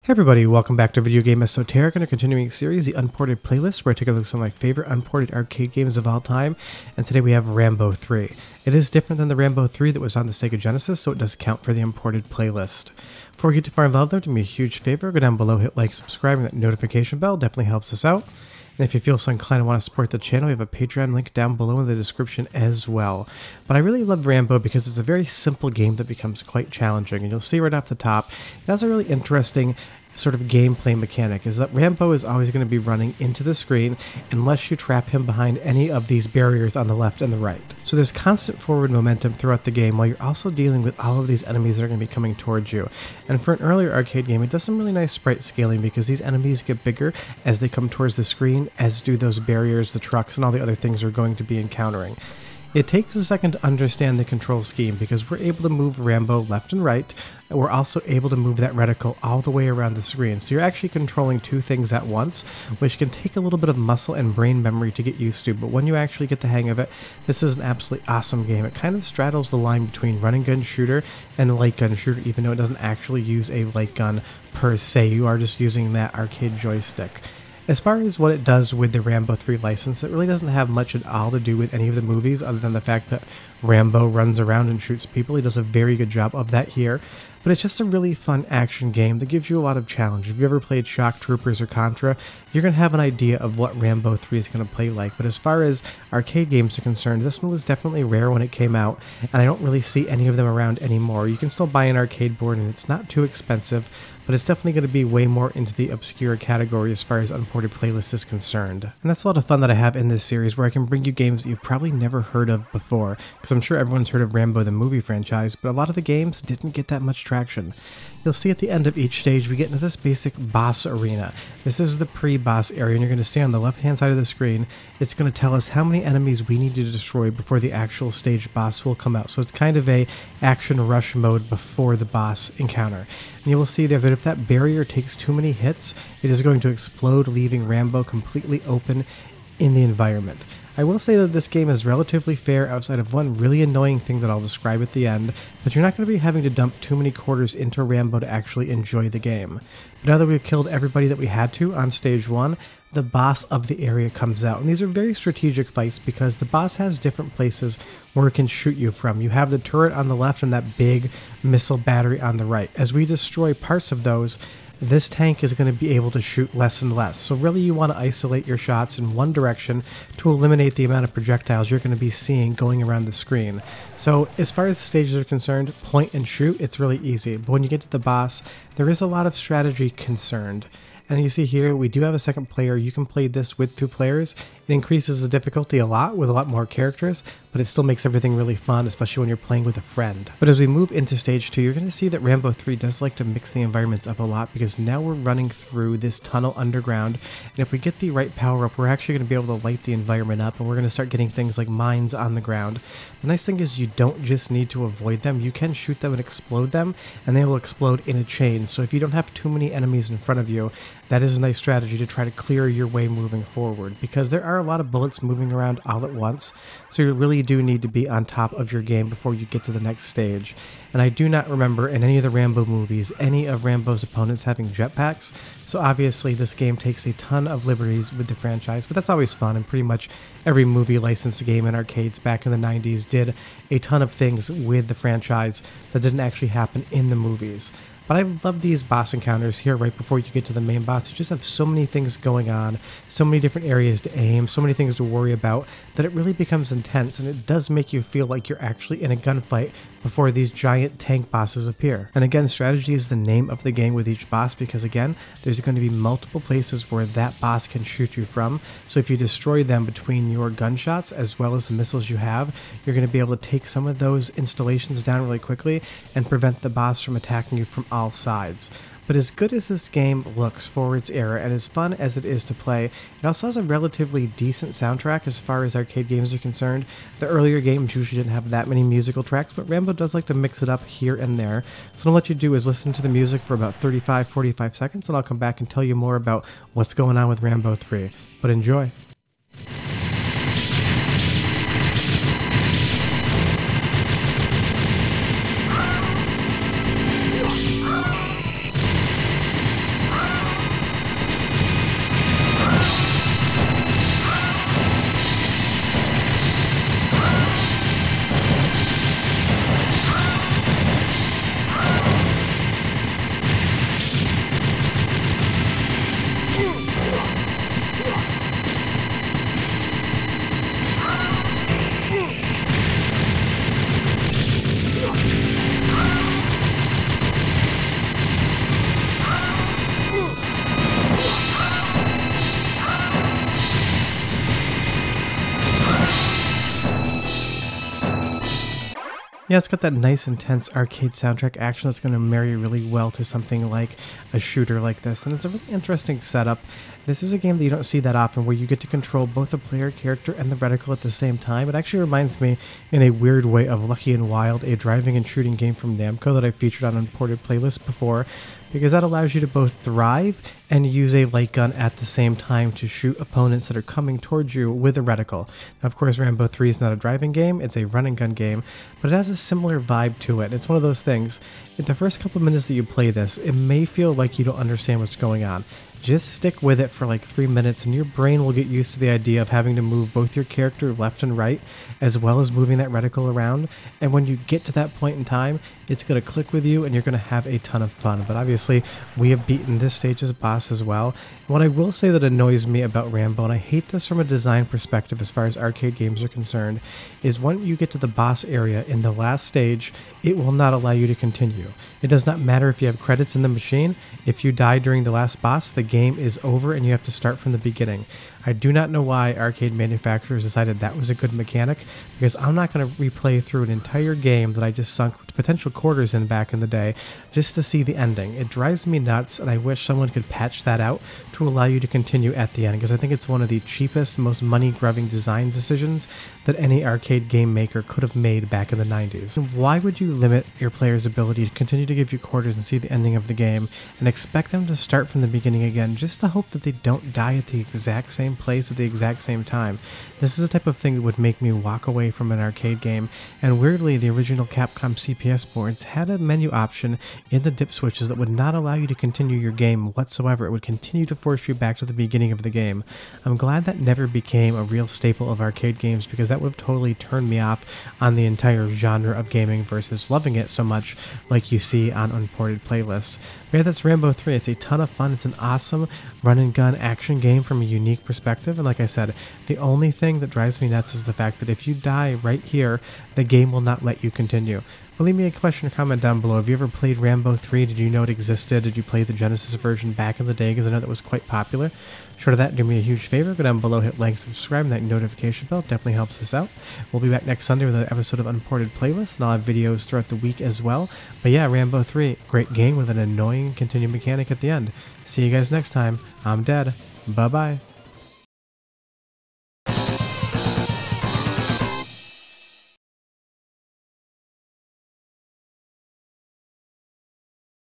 Hey everybody, welcome back to Video Game Esoteric and a continuing series, the Unported playlist, where I take a look at some of my favorite unported arcade games of all time, and today we have Rambo 3. It is different than the Rambo 3 that was on the Sega Genesis, so it does count for the Unported playlist. Before we get too far involved though, do me a huge favor, go down below, hit like, subscribe, and that notification bell definitely helps us out. And if you feel so inclined and want to support the channel, we have a Patreon link down below in the description as well. But I really love Rambo because it's a very simple game that becomes quite challenging, and you'll see right off the top, it has a really interesting sort of gameplay mechanic, is that Rambo is always going to be running into the screen unless you trap him behind any of these barriers on the left and the right. So there's constant forward momentum throughout the game while you're also dealing with all of these enemies that are going to be coming towards you. And for an earlier arcade game, it does some really nice sprite scaling because these enemies get bigger as they come towards the screen, as do those barriers, the trucks, and all the other things we're going to be encountering. It takes a second to understand the control scheme because we're able to move Rambo left and right, and we're also able to move that reticle all the way around the screen. So you're actually controlling two things at once, which can take a little bit of muscle and brain memory to get used to, but when you actually get the hang of it, this is an absolutely awesome game. It kind of straddles the line between run and gun shooter and light gun shooter, even though it doesn't actually use a light gun per se. You are just using that arcade joystick. As far as what it does with the Rambo 3 license, it really doesn't have much at all to do with any of the movies other than the fact that Rambo runs around and shoots people. He does a very good job of that here. But it's just a really fun action game that gives you a lot of challenge. If you ever played Shock Troopers or Contra, you're going to have an idea of what Rambo 3 is going to play like. But as far as arcade games are concerned, this one was definitely rare when it came out, and I don't really see any of them around anymore. You can still buy an arcade board, and it's not too expensive, but it's definitely going to be way more into the obscure category as far as Unported playlist is concerned. And that's a lot of fun that I have in this series, where I can bring you games that you've probably never heard of before, because I'm sure everyone's heard of Rambo the movie franchise, but a lot of the games didn't get that much traction. You'll see at the end of each stage we get into this basic boss arena. This is the pre-boss area, and you're going to stay on the left-hand side of the screen. It's going to tell us how many enemies we need to destroy before the actual stage boss will come out. So it's kind of a action rush mode before the boss encounter. And you will see there that if that barrier takes too many hits, it is going to explode, leaving Rambo completely open in the environment. I will say that this game is relatively fair outside of one really annoying thing that I'll describe at the end, but you're not going to be having to dump too many quarters into Rambo to actually enjoy the game. But now that we've killed everybody that we had to on stage 1, the boss of the area comes out. And these are very strategic fights because the boss has different places where it can shoot you from. You have the turret on the left and that big missile battery on the right. As we destroy parts of those, this tank is going to be able to shoot less and less. So really you want to isolate your shots in one direction to eliminate the amount of projectiles you're going to be seeing going around the screen. So as far as the stages are concerned, point and shoot, it's really easy. But when you get to the boss, there is a lot of strategy concerned. And you see here, we do have a second player. You can play this with 2 players. It increases the difficulty a lot with a lot more characters, but it still makes everything really fun, especially when you're playing with a friend. But as we move into stage 2, you're going to see that Rambo 3 does like to mix the environments up a lot because now we're running through this tunnel underground. And if we get the right power up, we're actually going to be able to light the environment up, and we're going to start getting things like mines on the ground. The nice thing is you don't just need to avoid them. You can shoot them and explode them, and they will explode in a chain. So if you don't have too many enemies in front of you, that is a nice strategy to try to clear your way moving forward, because there are a lot of bullets moving around all at once, so you really do need to be on top of your game before you get to the next stage. And I do not remember in any of the Rambo movies any of Rambo's opponents having jetpacks, so obviously this game takes a ton of liberties with the franchise, but that's always fun, and pretty much every movie licensed game in arcades back in the 90s did a ton of things with the franchise that didn't actually happen in the movies. But I love these boss encounters here right before you get to the main boss. You just have so many things going on, so many different areas to aim, so many things to worry about, that it really becomes intense, and it does make you feel like you're actually in a gunfight before these giant tank bosses appear. And again, strategy is the name of the game with each boss because again, there's going to be multiple places where that boss can shoot you from. So if you destroy them between your gunshots as well as the missiles you have, you're going to be able to take some of those installations down really quickly and prevent the boss from attacking you from all sides. But as good as this game looks for its era and as fun as it is to play, it also has a relatively decent soundtrack as far as arcade games are concerned. The earlier games usually didn't have that many musical tracks, but Rambo does like to mix it up here and there. So what I'll let you do is listen to the music for about 35-45 seconds, and I'll come back and tell you more about what's going on with Rambo 3. But enjoy! Yeah, it's got that nice, intense arcade soundtrack action that's going to marry really well to something like a shooter like this, and it's a really interesting setup. This is a game that you don't see that often, where you get to control both the player character and the reticle at the same time. It actually reminds me, in a weird way, of Lucky and Wild, a driving and shooting game from Namco that I featured on Unported playlists before, because that allows you to both thrive and use a light gun at the same time to shoot opponents that are coming towards you with a reticle. Now, of course, Rambo 3 is not a driving game, it's a run and gun game, but it has a similar vibe to it. It's one of those things, in the first couple minutes that you play this, it may feel like you don't understand what's going on. Just stick with it for like 3 minutes and your brain will get used to the idea of having to move both your character left and right, as well as moving that reticle around. And when you get to that point in time, it's going to click with you and you're going to have a ton of fun. But obviously, we have beaten this stage's boss as well. And what I will say that annoys me about Rambo, and I hate this from a design perspective as far as arcade games are concerned, is when you get to the boss area in the last stage, it will not allow you to continue. It does not matter if you have credits in the machine. If you die during the last boss, the game is over and you have to start from the beginning. I do not know why arcade manufacturers decided that was a good mechanic, because I'm not going to replay through an entire game that I just sunk potential quarters in back in the day just to see the ending. It drives me nuts, and I wish someone could patch that out to allow you to continue at the end, because I think it's one of the cheapest, most money-grubbing design decisions that any arcade game maker could have made back in the 90s. Why would you limit your player's ability to continue to give you quarters and see the ending of the game and expect them to start from the beginning again just to hope that they don't die at the exact same place at the exact same time? This is the type of thing that would make me walk away from an arcade game, and weirdly the original Capcom CPS boards had a menu option in the dip switches that would not allow you to continue your game whatsoever. It would continue to force you back to the beginning of the game. I'm glad that never became a real staple of arcade games, because that would have totally turned me off on the entire genre of gaming versus loving it so much like you see on Unported playlist. But yeah, that's Rambo 3. It's a ton of fun. It's an awesome run and gun action game from a unique perspective, and like I said, the only thing that drives me nuts is the fact that if you die right here, the game will not let you continue. But leave me a question or comment down below. Have you ever played Rambo 3? Did you know it existed? Did you play the Genesis version back in the day? Because I know that was quite popular. Short of that, do me a huge favor. Go down below, hit like, subscribe, and that notification bell definitely helps us out. We'll be back next Sunday with an episode of Unported Playlist, and I'll have videos throughout the week as well. But yeah, Rambo 3, great game with an annoying continue mechanic at the end. See you guys next time. I'm dead. Bye-bye.